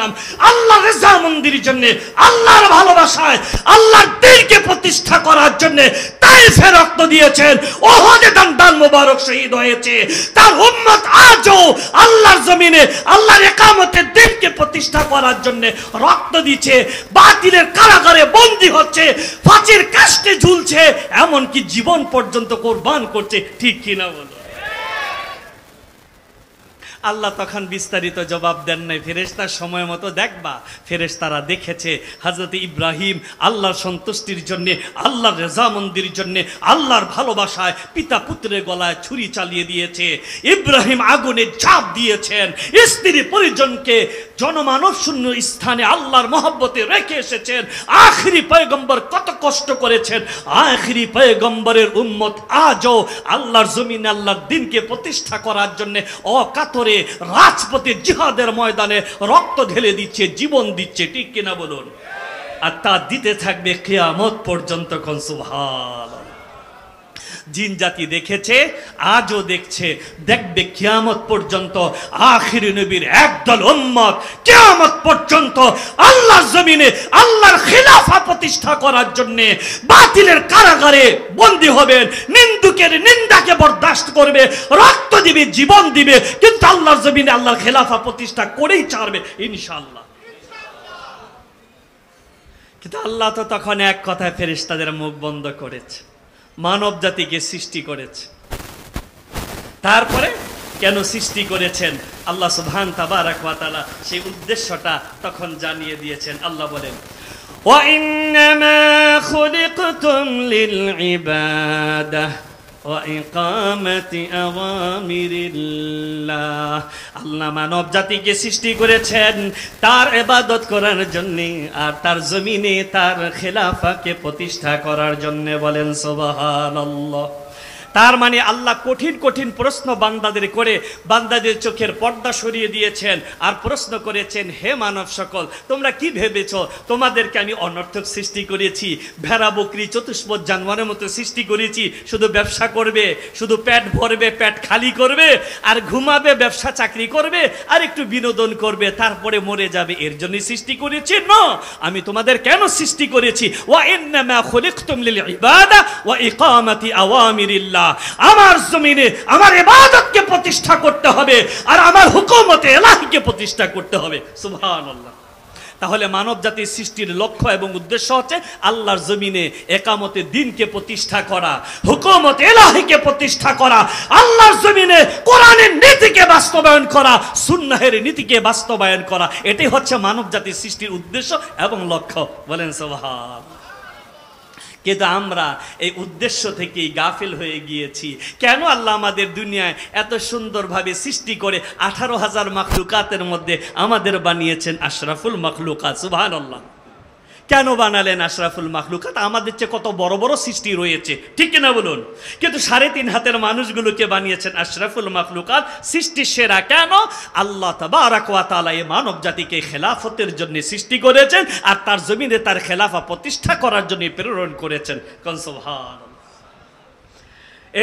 সাল্লাম আল্লাহর রেজামন্দির জন্য, আল্লাহর ভালোবাসায়, আল্লাহর দ্বীনকে প্রতিষ্ঠা করার জন্য তায়েফে রক্ত দিয়েছেন, ওহদে দান মোবারক শহীদ হয়েছে। তার উম্মত আজও আল্লাহর জমিনে আল্লাহর ইকামতের দ্বীনকে প্রতিষ্ঠা করার জন্য রক্ত দিচ্ছে, বাতিলের কারাগারে বন্দী হচ্ছে, ফাঁসির কাস্টে ঝুলছে, এমনকি জীবন পর্যন্ত কোরবান করছে। ঠিক কিনা বলো? আল্লাহ তখন বিস্তারিত জবাব দেন নাই, ফেরেশতার সময় মতো দেখবা। ফেরেশতারা দেখেছে হযরত ইব্রাহিম আল্লাহর সন্তুষ্টির জন্য, আল্লাহর রেজামন্দির জন্য, আল্লাহর ভালোবাসায় পিতা পুত্রের গলায় ছুরি চালিয়ে দিয়েছে। ইব্রাহিম আগুনে ঝাঁপ দিয়েছেন, স্ত্রী পরিজনকে জনমানব শূন্য স্থানে আল্লাহর মহব্বতে রেখে এসেছেন। আখিরি পয়গম্বর কত কষ্ট করেছেন, আখিরি পয়গম্বরের উম্মত আজও আল্লাহর জমিনে আল্লাহর দ্বীনকে প্রতিষ্ঠা করার জন্য অকাতরে রাজপথে জিহাদের ময়দানে রক্ত ঢেলে দিচ্ছে, জীবন দিচ্ছে। ঠিক কিনা বলুন? আর তা দিতে থাকবে কিয়ামত পর্যন্ত। কোন সুবহানাল্লাহ। জিন জাতি দেখেছে, আজও দেখছে, দেখবে কিয়ামত পর্যন্ত। আখিরি নবীর একদল উম্মত কিয়ামত পর্যন্ত আল্লাহর জমিনে আল্লাহর খিলাফা প্রতিষ্ঠা করার জন্য বাতিলের কারাগারে বন্দী হবেন, নিন্দুকের নিন্দাকে বরদাস্ত করবে, রক্ত দিবে, জীবন দিবে, কিন্তু আল্লাহর জমিনে আল্লাহর খিলাফা প্রতিষ্ঠা করেই ছাড়বে ইনশাআল্লাহ। কিন্তু আল্লাহ তো তখন এক কথায় ফেরেশতাদের মুখ বন্ধ করেছে, মানব জাতিকে সৃষ্টি করেছে। তারপরে কেন সৃষ্টি করেছেন আল্লাহ সুবহান তাবারাক ওয়া তাআলা সেই উদ্দেশ্যটা তখন জানিয়ে দিয়েছেন। আল্লাহ বলেন, ওয়া ইন্নামা খুলিকতুম লিল ইবাদাহ ওয়া ইকামাতি আওয়ামিরিল্লাহ। আল্লাহ মানব জাতিকে সৃষ্টি করেছেন তার ইবাদত করার জন্য আর তার জমিনে তার খেলাফাকে প্রতিষ্ঠা করার জন্য। বলেন সুবহানাল্লাহ। তার মানে আল্লাহ কঠিন কঠিন প্রশ্ন বান্দাদের করে বান্দাদের চোখের পর্দা সরিয়ে দিয়েছেন আর প্রশ্ন করেছেন, হে মানব সকল, তোমরা কি ভেবেছ তোমাদেরকে আমি অনর্থক সৃষ্টি করেছি? ভেড়া বকরি চতুষ্পদ জানোয়ারের মতো সৃষ্টি করেছি, শুধু ব্যবসা করবে, শুধু পেট ভরবে, পেট খালি করবে, আর ঘুমাবে, ব্যবসা চাকরি করবে, আর একটু বিনোদন করবে, তারপরে মরে যাবে, এর জন্য সৃষ্টি করেছি? না, আমি তোমাদের কেন সৃষ্টি করেছি? ওয়া ইন্নামা খুলিকতুম লিল ইবাদা ওয়া ইকামাতি আওয়ামিরিল্লাহ। আমার জমিনে আমার ইবাদতকে প্রতিষ্ঠা করতে হবে আর আমার হুকুমতে ইলাহিকে প্রতিষ্ঠা করতে হবে। সুবহানাল্লাহ। তাহলে মানব জাতির সৃষ্টির লক্ষ্য এবং উদ্দেশ্য হচ্ছে আল্লাহর জমিনে একামতে দ্বীনকে প্রতিষ্ঠা করা, হুকুমতে ইলাহিকে প্রতিষ্ঠা করা, আল্লাহর জমিনে কোরআনের নীতিকে বাস্তবায়ন করা, সুন্নাহের নীতিকে বাস্তবায়ন করা। এটাই হচ্ছে মানব জাতির সৃষ্টির উদ্দেশ্য এবং লক্ষ্য। বলেন সুবহানাল্লাহ। কিন্তু আমরা এই উদ্দেশ্য থেকেই গাফিল হয়ে গিয়েছি। কেন আল্লাহ আমাদের দুনিয়ায় এত সুন্দরভাবে সৃষ্টি করে 18,000 মাখলুকাতের মধ্যে আমাদের বানিয়েছেন আশরাফুল মাখলুকাত। সুবহানাল্লাহ। কেন বানালেন আশরাফুল মাখলুকাত? আমাদের চেয়ে কত বড় বড় সৃষ্টি রয়েছে, ঠিক কিনা বলুন? কিন্তু 3.5 হাতের মানুষগুলোকে বানিয়েছেন আশরাফুল মাখলুকাত, সৃষ্টির সেরা। কেন? আল্লাহ তাবারাক ওয়া তাআলা এই মানব জাতিকে খেলাফতের জন্য সৃষ্টি করেছেন আর তার জমিনে তার খেলাফা প্রতিষ্ঠা করার জন্য প্রেরণ করেছেন। কোন সুবহানাল্লাহ।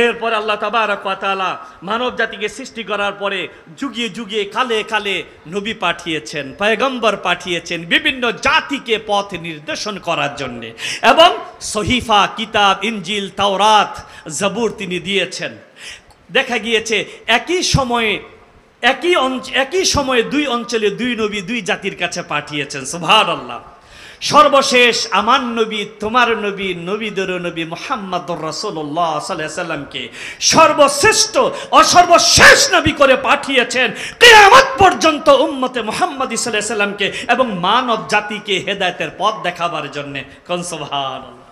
এরপরে আল্লাহ তাবারাক ওয়া তাআলা মানব জাতিকে সৃষ্টি করার পরে যুগে যুগে কালে কালে নবী পাঠিয়েছেন, পয়গম্বর পাঠিয়েছেন বিভিন্ন জাতিকে পথ নির্দেশন করার জন্য, এবং সহিফা, কিতাব, ইনজিল, তাওরাত, জাবুর তিনি দিয়েছেন। দেখা গিয়েছে একই সময়ে 2 অঞ্চলে 2 নবী 2 জাতির কাছে পাঠিয়েছেন। সুবহানাল্লাহ। সর্বশেষ আমার নবী, তোমার নবী, নবীদের নবী মুহাম্মদুর রাসূলুল্লাহ সাল্লাল্লাহু আলাইহি ওয়াসাল্লামকে সর্বশ্রেষ্ঠ ও সর্বশেষ নবী করে পাঠিয়েছেন কিয়ামত পর্যন্ত উম্মতে মুহাম্মদী সাল্লাল্লাহু আলাইহি ওয়াসাল্লামকে এবং মানব জাতিকে হেদায়েতের পথ দেখাবার জন্য। কোন সুবহানাল্লাহ।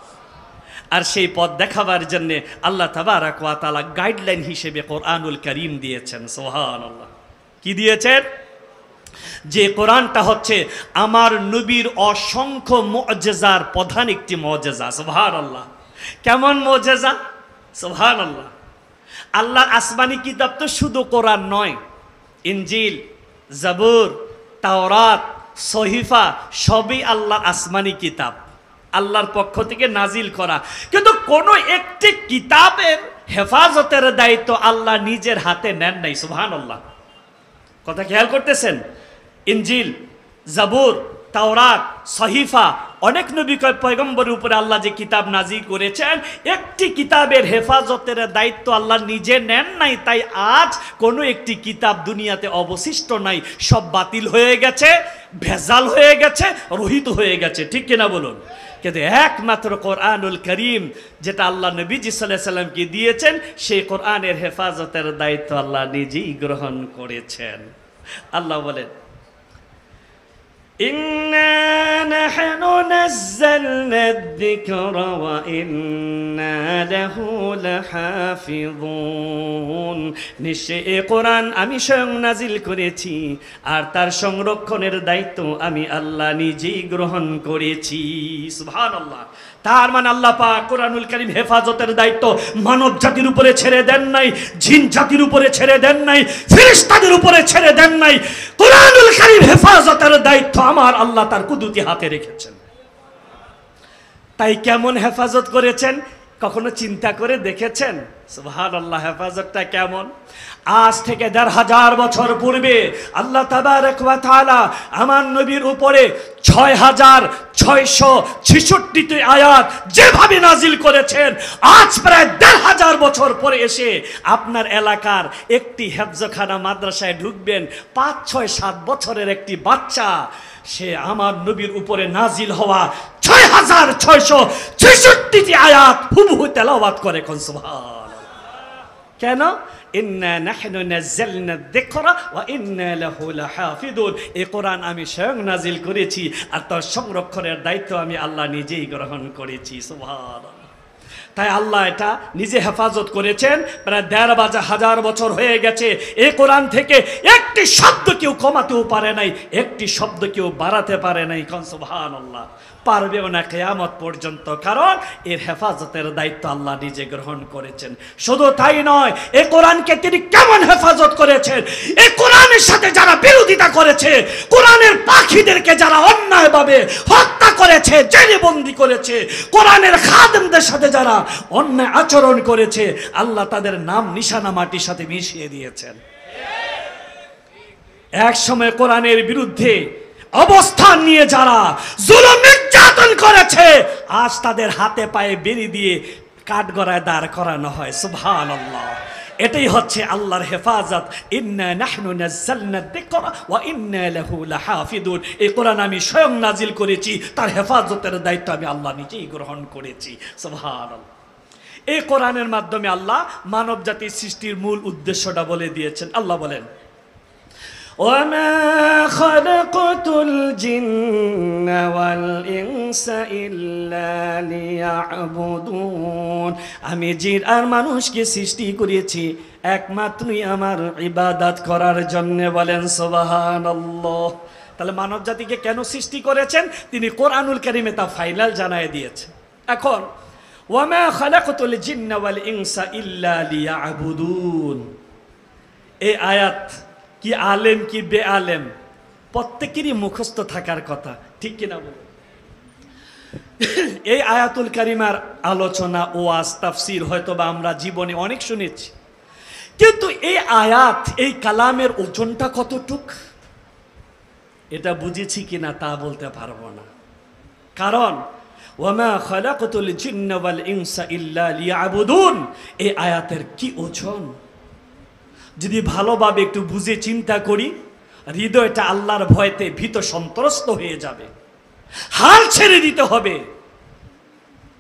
আর সেই পথ দেখাবার জন্য আল্লাহ তাবারাক ওয়া তাআলা গাইডলাইন হিসেবে কোরআনুল কারীম দিয়েছেন। সুবহানাল্লাহ। কি দিয়েছেন? যে কোরআনটা হচ্ছে আমার নবীর অসংখ্য মুআজিজার প্রধান একটি মুআজিজা। সুবহানাল্লাহ। কেমন মুআজিজা? সুবহানাল্লাহ। আল্লাহর আসমানি কিতাব তো শুধু কোরআন নয়, ইনজিল, জাবুর, তাওরাত, সহিফা সবই আল্লাহর আসমানি কিতাব, আল্লাহর পক্ষ থেকে নাজিল করা। কিন্তু কোনো একটি কিতাবের হেফাজতের দায়িত্ব আল্লাহ নিজের হাতে নেন নাই। সুবহানাল্লাহ। কথা খেয়াল করতেছেন? ইনজিল, জাবুর, তাওরাত, সহিফা, অনেক নবী পয়গম্বরের উপরে আল্লাহ যে কিতাব নাজিল করেছেন, একটি কিতাবের হেফাজতের দায়িত্ব আল্লাহ নিজে নেন নাই। তাই আজ কোনো একটি কিতাব দুনিয়াতে অবশিষ্ট নাই, সব বাতিল হয়ে গেছে, ভেজাল হয়ে গেছে, রহিত হয়ে গেছে, ঠিক কিনা বলুন? কিন্তু একমাত্র কোরআনুল করিম যেটা আল্লাহ নবীজি সাল্লাল্লাহু আলাইহি সাল্লামকে দিয়েছেন, সেই কোরআনের হেফাজতের দায়িত্ব আল্লাহ নিজেই গ্রহণ করেছেন। আল্লাহ বলেন, ইন্না নাহনু নাযালনা যিকরা ওয়া ইন্না লাহু লাহাফিযুন। নিশ্চয় এই কোরআন আমি স্বয়ং নাজিল করেছি, আর তার সংরক্ষণের দায়িত্ব আমি আল্লাহ নিজেই গ্রহণ করেছি। সুবহানাল্লাহ। তার মানে আল্লাহ পাক কোরআনুল কারীম হেফাজতের দায়িত্ব মানব জাতির উপরে ছেড়ে দেন নাই, জিন জাতির উপরে ছেড়ে দেন নাই, ফেরেশতাদের উপরে ছেড়ে দেন নাই। কোরআনুল কারীম হেফাজতের দায়িত্ব আমার আল্লাহ তার কুদরতি হাতে রেখেছেন। তাই কেমন হেফাজত করেছেন কখনো চিন্তা করে দেখেছেন? সুবহানাল্লাহ। হেফাজতটা কেমন? আজ থেকে ১৫০০ বছর পূর্বে আল্লাহ তাবারক ওয়া তাআলা আমার নবীর উপরে ৬৬৬৬টি আয়াত যেভাবে নাজিল করেছেন, আজ প্রায় ১৫০০ বছর পরে এসে আপনার এলাকার একটি হেফজখানা মাদ্রাসায় ঢুকবেন, ৫, ৬, ৭ বছরের একটি বাচ্চা, সে আমার নবীর উপরে নাজিল হওয়া ৬৬৬৬টি আয়াত হুবহু তেলাওয়াত করে। কোন সুবহানাল্লাহ। কেন? ইন্না নাহনু নাযালনা যিকরা ওয়া ইন্না লাহু লাহাফিযুন। এই কোরআন আমি স্বয়ং নাজিল করেছি, আর তার সংরক্ষণের দায়িত্ব আমি আল্লাহ নিজেই গ্রহণ করেছি। সুবহানাল্লাহ। তাই আল্লাহ এটা নিজে হেফাজত করেছেন। প্রায় ১৫০০ বছর হয়ে গেছে। এই কোরআন থেকে একটি শব্দ কেউ কমাতেও পারে নাই, একটি শব্দ কেউ বাড়াতে পারে নাই। কোন সুবহানাল্লাহ। পারবেও না কিয়ামত পর্যন্ত, কারণ এর হেফাজতের দায়িত্ব আল্লাহ নিজে গ্রহণ করেছেন। শুধু তাই নয়, এই কোরআনকে তিনি কেমন হেফাজত করেছেন, এই কোরআনের সাথে যারা বিরোধিতা করেছে, কোরআনের পাখীদেরকে যারা অন্যায়ভাবে হত্যা করেছে, জেলে বন্দী করেছে, কোরআনের খাদেমদের সাথে যারা অন্যায় আচরণ করেছে, আল্লাহ তাদের নাম নিশানা মাটির সাথে মিশিয়ে দিয়েছেন। এক সময় কোরআনের বিরুদ্ধে অবস্থান নিয়ে যারা জুলুম নির্যাতন করেছে, আজ তাদের হাতে পায়ে বেরি দিয়ে কাঠগড়ায় দাঁড় করানো হয়। সুবহানাল্লাহ। এটাই হচ্ছে আল্লাহর হেফাজত। ইন্না নাহনু নাযালনা যিকরা ওয়া ইন্না লাহু লাহাফিযুন। এই কোরআন আমি স্বয়ং নাজিল করেছি, তার হেফাজতের দায়িত্ব আমি আল্লাহ নিজেই গ্রহণ করেছি। সুবহানাল্লাহ। এই কোরআনের মাধ্যমে আল্লাহ মানব জাতির সৃষ্টির মূল উদ্দেশ্যটা বলে দিয়েছেন। আল্লাহ বলেন, وَمَا خَلَقْتُ الْجِنَّ وَالْإِنسَ إِلَّا لِيَعْبُدُونَ। আমি জিন আর মানুষকে সৃষ্টি করেছি একমাত্রই আমার ইবাদত করার জন্য। বলেন সুবহানাল্লাহ। তাহলে মানব জাতিকে কেন সৃষ্টি করেছেন তিনি কোরআনুল কারীমে তা ফাইনাল জানায় দিয়েছেন। এখন ওয়ামা খালাকতুল জিন্না ওয়াল ইনসা ইল্লা লিয়াবুদুন, এই আয়াত কি আলেম কি বে আলেম প্রত্যেকেরই মুখস্থ থাকার কথা, ঠিক কিনা বলুন? এই আয়াতুল কারিমার আলোচনা, ওয়াজ, তাফসির হয়তোবা আমরা জীবনে অনেক শুনেছি, কিন্তু এই আয়াত, এই কালামের ওজনটা কতটুক এটা বুঝেছি কিনা তা বলতে পারবো না। কারণ ওয়ামা খালাকতুল জিন্না ওয়াল ইনসা ইল্লা লিয়াবুদুন, এই আয়াতের কি ওজন যদি ভালোভাবে একটু বুঝে চিন্তা করি, হৃদয়টা আল্লাহর ভয়তে ভীত সন্ত্রস্ত হয়ে যাবে, হাল ছেড়ে দিতে হবে।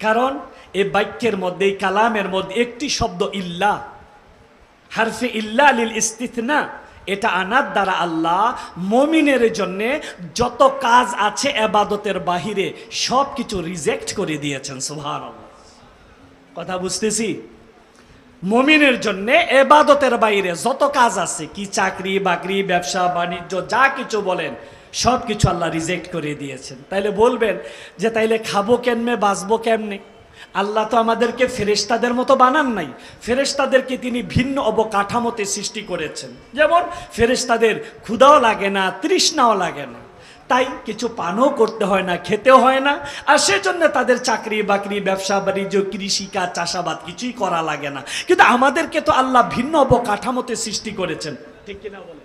কারণ এই বাক্যের মধ্যে, এই কালামের মধ্যে একটি শব্দ ইল্লা, হারফে ইল্লা লিল ইস্তিথনা, এটা আনার দ্বারা আল্লাহ মুমিনের জন্য যত কাজ আছে ইবাদতের বাহিরে সব কিছু রিজেক্ট করে দিয়েছেন। সুবহানাল্লাহ। কথা বুঝতেছি? মুমিনের জন্য ইবাদতের বাইরে যত কাজ আছে, কি চাকরি বাকরি, ব্যবসা বাণিজ্য, যা কিছু বলেন সব কিছু আল্লাহ রিজেক্ট করে দিয়েছেন। তাইলে বলবেন যে তাইলে খাবো কেমনে, বাঁচবো কেমনে? আল্লাহ তো আমাদেরকে ফেরেশতাদের মতো বানান নাই। ফেরেশতাদেরকে তিনি ভিন্ন অবকাঠামোতে সৃষ্টি করেছেন। যেমন ফেরেশতাদের ক্ষুধাও লাগে না, তৃষ্ণাও লাগে না, তাই কিছু পানও করতে হয় না, খেতেও হয় না, আর সেজন্য তাদের চাকরি বাকরি, ব্যবসা বাণিজ্য, কৃষিকাজ, চাষাবাদ কিছুই করা লাগে না। কিন্তু আমাদেরকে তো আল্লাহ ভিন্ন অবকাঠামোতে সৃষ্টি করেছেন, ঠিক কিনা বলে?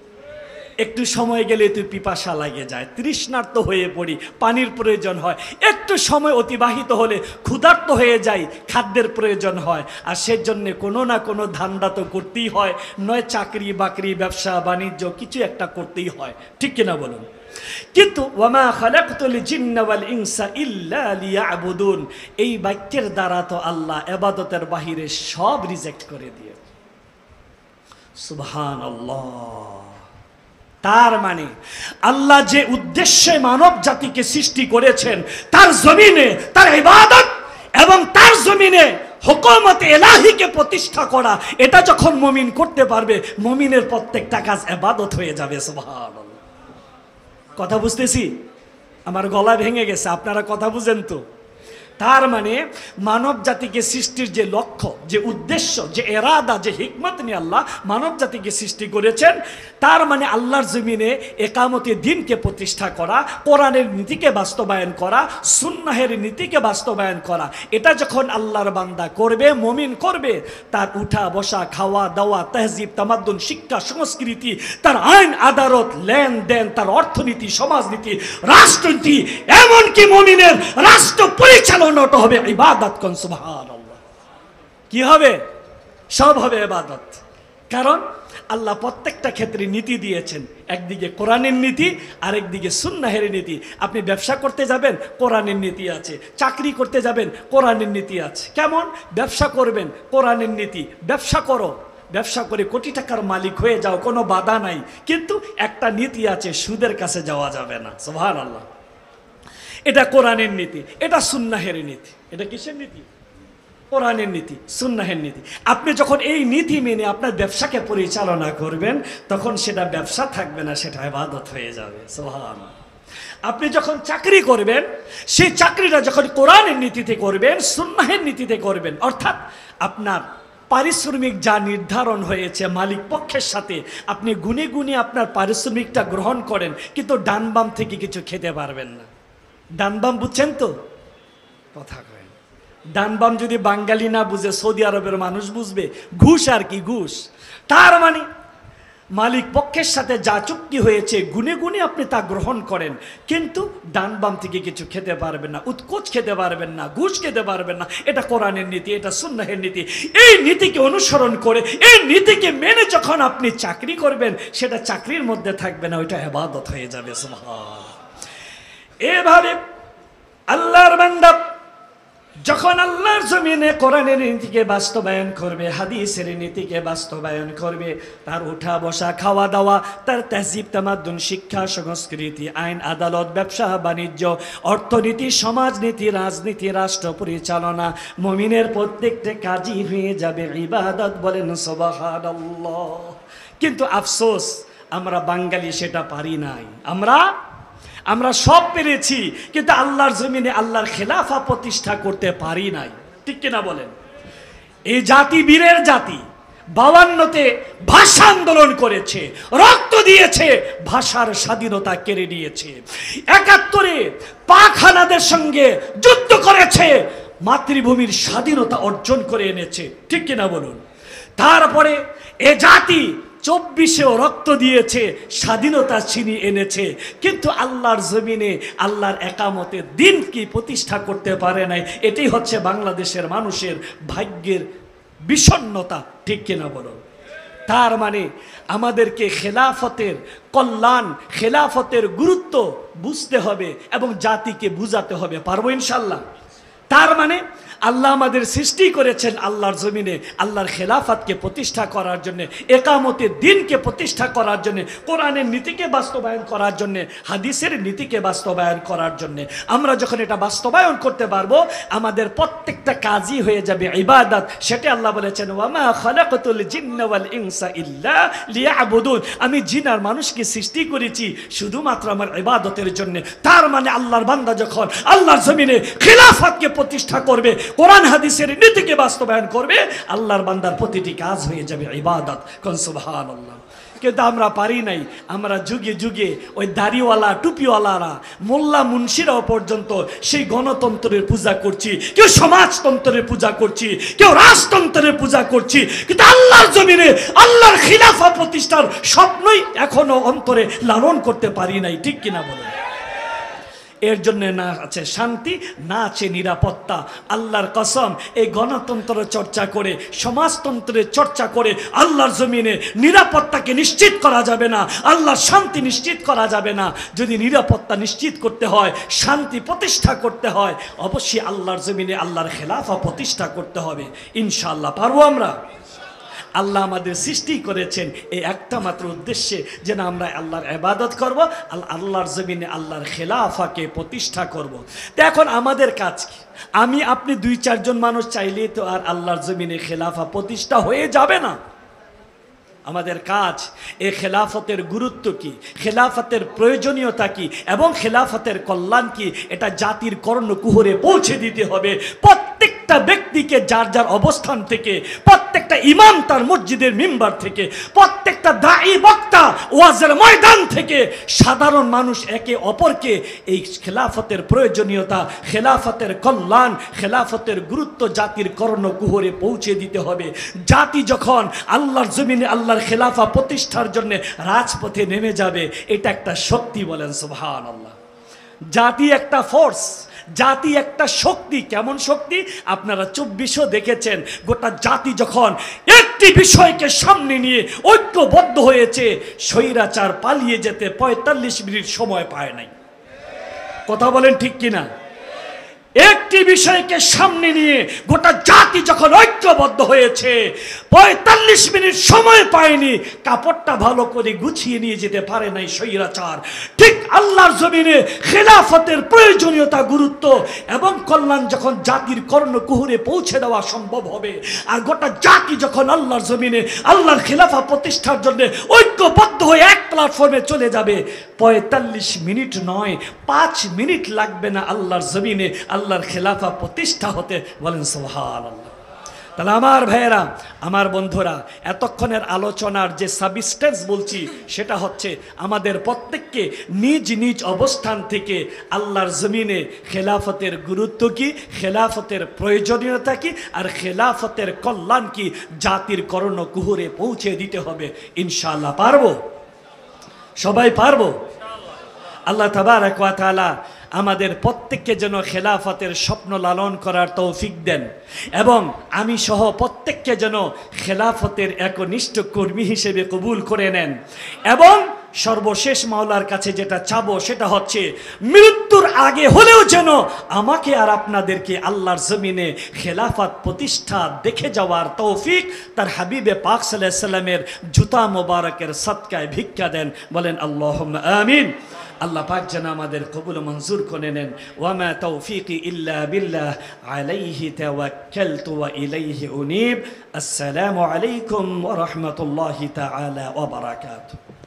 একটু সময় গেলে তুই পিপাসা লাগে যায়, তৃষ্ণার্ত হয়ে পড়ি, পানির প্রয়োজন হয়। একটু সময় অতিবাহিত হলে ক্ষুধার্ত হয়ে যাই, খাদ্যের প্রয়োজন হয়। আর সেজন্য কোনো না কোনো ধান্দা তো করতেই হয়, নয় চাকরি বাকরি ব্যবসা বাণিজ্য কিছু একটা করতেই হয়, ঠিক কিনা বলুন? কিন্তু ওয়ামা খালাকতুল জিন্না ওয়াল ইনসা ইল্লা লিয়াবুদুন, এই বাক্যের দ্বারা তো আল্লাহ ইবাদতের বাহিরে সব রিজেক্ট করে দিয়ে। সুবহানাল্লাহ। তার মানে আল্লাহ যে উদ্দেশ্যে মানব জাতিকে সৃষ্টি করেছেন, তার জমিনে তার ইবাদত এবং তার জমিনে হুকুমতে ইলাহিকে প্রতিষ্ঠা করা, এটা যখন মুমিন করতে পারবে, মুমিনের প্রত্যেকটা কাজ ইবাদত হয়ে যাবে। সুবহানাল্লাহ। কথা বুঝতেছি? আমার গলা ভেঙে গেছে, আপনারা কথা বুঝেন তো? তার মানে মানব জাতিকে সৃষ্টির যে লক্ষ্য, যে উদ্দেশ্য, যে এরাদা, যে হিকমত নিয়ে আল্লাহ মানব জাতিকে সৃষ্টি করেছেন, তার মানে আল্লাহর জমিনে একামতে দিনকে প্রতিষ্ঠা করা, কোরআনের নীতিকে বাস্তবায়ন করা, সুন্নাহের নীতিকে বাস্তবায়ন করা। এটা যখন আল্লাহর বান্দা করবে, মুমিন করবে, তার উঠা বসা, খাওয়া দাওয়া, তহজিব তামাদ্দুন, শিক্ষা সংস্কৃতি, তার আইন আদালত, লেনদেন, তার অর্থনীতি, সমাজনীতি, রাষ্ট্রনীতি, এমনকি মুমিনের রাষ্ট্র পরিচালনা হবে ইবাদত। কোন সুবহানাল্লাহ। কি হবে? সব হবে ইবাদত। কারণ আল্লাহ প্রত্যেকটা ক্ষেত্রে নীতি দিয়েছেন, একদিকে কোরআনের নীতি, আরেকদিকে সুন্নাহের নীতি। আপনি ব্যবসা করতে যাবেন, কোরআনের নীতি আছে। চাকরি করতে যাবেন, কোরআনের নীতি আছে। কেমন? ব্যবসা করবেন, কোরআনের নীতি। ব্যবসা করো, ব্যবসা করে কোটি টাকার মালিক হয়ে যাও, কোনো বাধা নাই। কিন্তু একটা নীতি আছে, সুদের কাছে যাওয়া যাবে না। সুবহানাল্লাহ। এটা কোরআনের নীতি, এটা সুন্নাহের নীতি। এটা কিসের নীতি? কোরআনের নীতি, সুন্নাহের নীতি। আপনি যখন এই নীতি মেনে আপনার ব্যবসাকে পরিচালনা করবেন, তখন সেটা ব্যবসা থাকবে না, সেটা ইবাদত হয়ে যাবে। সুবহানাল্লাহ। আপনি যখন চাকরি করবেন, সেই চাকরিটা যখন কোরআনের নীতিতে করবেন, সুন্নাহের নীতিতে করবেন, অর্থাৎ আপনার পারিশ্রমিক যা নির্ধারণ হয়েছে মালিক পক্ষের সাথে, আপনি গুনে গুনে আপনার পারিশ্রমিকটা গ্রহণ করেন, কিন্তু ডান বাম থেকে কিছু খেতে পারবেন না। ডান বাম বুঝছেন তো? কথা কয়। ডান বাম যদি বাঙালি না বুঝে, সৌদি আরবের মানুষ বুঝবে। ঘুষ আর কি, ঘুষ। তার মানে মালিক পক্ষের সাথে যা চুক্তি হয়েছে গুনে গুনে আপনি তা গ্রহণ করেন, কিন্তু ডান বাম থেকে কিছু খেতে পারবেন না, উৎকোচ খেতে পারবেন না, ঘুষ খেতে পারবেন না। এটা কোরআনের নীতি, এটা সুন্নাহের নীতি। এই নীতিকে অনুসরণ করে, এই নীতিকে মেনে যখন আপনি চাকরি করবেন, সেটা চাকরির মধ্যে থাকবে না, ওইটা ইবাদত হয়ে যাবে। সুবহানাল্লাহ। এভাবে আল্লাহর বান্দা যখন আল্লাহর জমিনে কোরআনের নীতিকে বাস্তবায়ন করবে, হাদিসের নীতিকে বাস্তবায়ন করবে, তার উঠা বসা, খাওয়া দাওয়া, তার তাহজিব তামাদ্দুন, শিক্ষা সংস্কৃতি, আইন আদালত, ব্যবসা বাণিজ্য, অর্থনীতি, সমাজনীতি, রাজনীতি, রাষ্ট্র পরিচালনা, মুমিনের প্রত্যেকটা কাজই হয়ে যাবে ইবাদত। বলেন সুবহানাল্লাহ। কিন্তু আফসোস, আমরা বাঙালি সেটা পারি নাই। আমরা সব পেরেছি, কিন্তু আল্লাহর জমিনে আল্লাহর খেলাফা প্রতিষ্ঠা করতে পারি নাই, ঠিক কিনা বলেন? এই জাতি বীরের জাতি। 52তে ভাষা আন্দোলন করেছে, রক্ত দিয়েছে, ভাষার স্বাধীনতা কেড়ে নিয়েছে। 71-এ পাক হানাদের সঙ্গে যুদ্ধ করেছে, মাতৃভূমির স্বাধীনতা অর্জন করে এনেছে, ঠিক কিনা বলুন? তারপরে এ জাতি 24-এও রক্ত দিয়েছে, স্বাধীনতা ছিনিয়ে এনেছে, কিন্তু আল্লাহর জমিনে আল্লাহর একামতে দিন কি প্রতিষ্ঠা করতে পারে নাই। এটাই হচ্ছে বাংলাদেশের মানুষের ভাগ্যের বিষণ্ণতা, ঠিক কিনা বলুন? তার মানে আমাদেরকে খেলাফতের কল্যাণ, খেলাফতের গুরুত্ব বুঝতে হবে এবং জাতিকে বুঝাতে হবে। পারবো ইনশাল্লাহ? তার মানে আল্লাহ আমাদের সৃষ্টি করেছেন আল্লাহর জমিনে আল্লাহর খেলাফতকে প্রতিষ্ঠা করার জন্য, একামতের দিনকে প্রতিষ্ঠা করার জন্য, কোরআনের নীতিকে বাস্তবায়ন করার জন্য, হাদিসের নীতিকে বাস্তবায়ন করার জন্য। আমরা যখন এটা বাস্তবায়ন করতে পারবো, আমাদের প্রত্যেকটা কাজই হয়ে যাবে ইবাদত। সেটা আল্লাহ বলেছেন, ওয়ামা খালাকাতুল জিন্না ওয়াল ইনসা ইল্লা লিয়াবুদুন। আমি জিন আর মানুষকে সৃষ্টি করেছি শুধুমাত্র আমার ইবাদতের জন্য। তার মানে আল্লাহর বান্দা যখন আল্লাহর জমিনে খেলাফতকে প্রতিষ্ঠা করবে, কোরআন হাদিসের নীতিকে বাস্তবায়ন করবে, আল্লাহর বান্দার প্রতিটি কাজ হয়ে যাবে ইবাদত। কোন সুবহানাল্লাহ। কিন্তু আমরা পারি নাই। আমরা যুগে যুগে ওই দাড়িওয়ালা টুপিওয়ালারা মোল্লা মুন্সিরাও পর্যন্ত সেই গণতন্ত্রের পূজা করছি, কেউ সমাজতন্ত্রের পূজা করছি, কেউ রাজতন্ত্রের পূজা করছি, কিন্তু আল্লাহর জমিনে আল্লাহর খিলাফা প্রতিষ্ঠার স্বপ্নই এখনো অন্তরে লালন করতে পারি নাই। ঠিক কিনা বলেন? এর জন্য না আছে শান্তি, না আছে নিরাপত্তা। আল্লাহর কসম, এই গণতন্ত্র চর্চা করে, সমাজতন্ত্রের চর্চা করে আল্লাহর জমিনে নিরাপত্তাকে নিশ্চিত করা যাবে না, আল্লাহর শান্তি নিশ্চিত করা যাবে না। যদি নিরাপত্তা নিশ্চিত করতে হয়, শান্তি প্রতিষ্ঠা করতে হয়, অবশ্যই আল্লাহর জমিনে আল্লাহর খেলাফা প্রতিষ্ঠা করতে হবে। ইনশাআল্লাহ পারবো আমরা। আল্লাহ আমাদের সৃষ্টি করেছেন এই একটা মাত্র উদ্দেশ্যে, যেন আমরা আল্লাহর ইবাদত করব, আল্লাহর জমিনে আল্লাহর খেলাফাকে প্রতিষ্ঠা করব। তো এখন আমাদের কাজ কি? আমি আপনি 2-4 জন মানুষ চাইলেই তো আর আল্লাহর জমিনে খেলাফা প্রতিষ্ঠা হয়ে যাবে না। আমাদের কাজ এই খেলাফতের গুরুত্ব কি, খেলাফতের প্রয়োজনীয়তা কি এবং খেলাফতের কল্যাণ কি, এটা জাতির কর্ণকুহরে পৌঁছে দিতে হবে। প্রত্যেকটা ব্যক্তিকে যার যার অবস্থান থেকে, প্রত্যেকটা ইমাম তার মসজিদের মিম্বার থেকে, প্রত্যেকটা দাঈ বক্তা ওয়াজের ময়দান থেকে, সাধারণ মানুষ একে অপরকে এই খেলাফতের প্রয়োজনীয়তা, খেলাফতের কল্যাণ, খেলাফতের গুরুত্ব জাতির কর্ণকুহরে পৌঁছে দিতে হবে। জাতি যখন আল্লাহর জমিনে আল্লাহর খেলাফা প্রতিষ্ঠার জন্য রাজপথে নেমে যাবে, এটা একটা শক্তি। বলেন সুবহানাল্লাহ। জাতি একটা ফোর্স, জাতি একটা শক্তি। কেমন শক্তি? আপনারা 2400 দেখেছেন। গোটা জাতি যখন একটি বিষয়কে সামনে নিয়ে ঐক্যবদ্ধ হয়েছে, স্বৈরাচার পালিয়ে যেতে 45 মিনিট সময় পায় নাই। কথা বলেন ঠিক কিনা? একটি বিষয়কে সামনে নিয়ে গোটা জাতি যখন ঐক্যবদ্ধ হয়েছে, 45 মিনিট সময় পায়নি, কাপড়টা ভালো করে গুছিয়ে নিয়ে যেতে পারে নাই স্বৈরাচার। ঠিক আল্লাহর জমিনে খেলাফতের প্রয়োজনীয়তা, গুরুত্ব এবং কল্যাণ যখন জাতির কর্ণকুহরে পৌঁছে দেওয়া সম্ভব হবে, আর গোটা জাতি যখন আল্লাহর জমিনে আল্লাহর খেলাফা প্রতিষ্ঠার জন্য ঐক্যবদ্ধ হয়ে এক প্ল্যাটফর্মে চলে যাবে, 45 মিনিট নয়, 5 মিনিট লাগবে না আল্লাহর জমিনে আল্লাহর খেলাফা প্রতিষ্ঠা হতে। বলেন সুবহানাল্লাহ। তাহলে আমার ভাইয়েরা, আমার বন্ধুরা, এতক্ষণের আলোচনার যে সাবস্টেন্স বলছি, সেটা হচ্ছে আমাদের প্রত্যেককে নিজ নিজ অবস্থান থেকে আল্লাহর জমিনে খেলাফতের গুরুত্ব কি, খেলাফতের প্রয়োজনীয়তা কি, আর খেলাফতের কল্যাণ কি, জাতির কর্ণকুহরে পৌঁছে দিতে হবে। ইনশাআল্লাহ পারবো? সবাই পারবো? আল্লাহ তাবারক ওয়া তাআলা আমাদের প্রত্যেককে যেন খেলাফতের স্বপ্ন লালন করার তৌফিক দেন, এবং আমি সহ প্রত্যেককে যেন খেলাফতের একনিষ্ঠ কর্মী হিসেবে কবুল করে নেন। এবং সর্বশেষ মাওলার কাছে যেটা চাবো, সেটা হচ্ছে মৃত্যুর আগে হলেও যেন আমাকে আর আপনাদেরকে আল্লাহর জমিনে খেলাফত প্রতিষ্ঠা দেখে যাওয়ার তৌফিক তার হাবিবে পাক সাল্লাল্লাহু আলাইহি সাল্লামের জুতা মোবারকের সদকায় ভিক্ষা দেন। বলেন আল্লাহুম্মা আমিন। আল্লাহ পাক যেন আমাদের কবুল মঞ্জুর করে নেন। ওয়ামা তৌফিকি ইল্লা বিল্লাহ, আলাইহি তাওয়াক্কালতু ওয়া ইলাইহি উনীব। আসসালামু আলাইকুম ওয়া রাহমাতুল্লাহি তাআলা ওয়া বারাকাতুহু।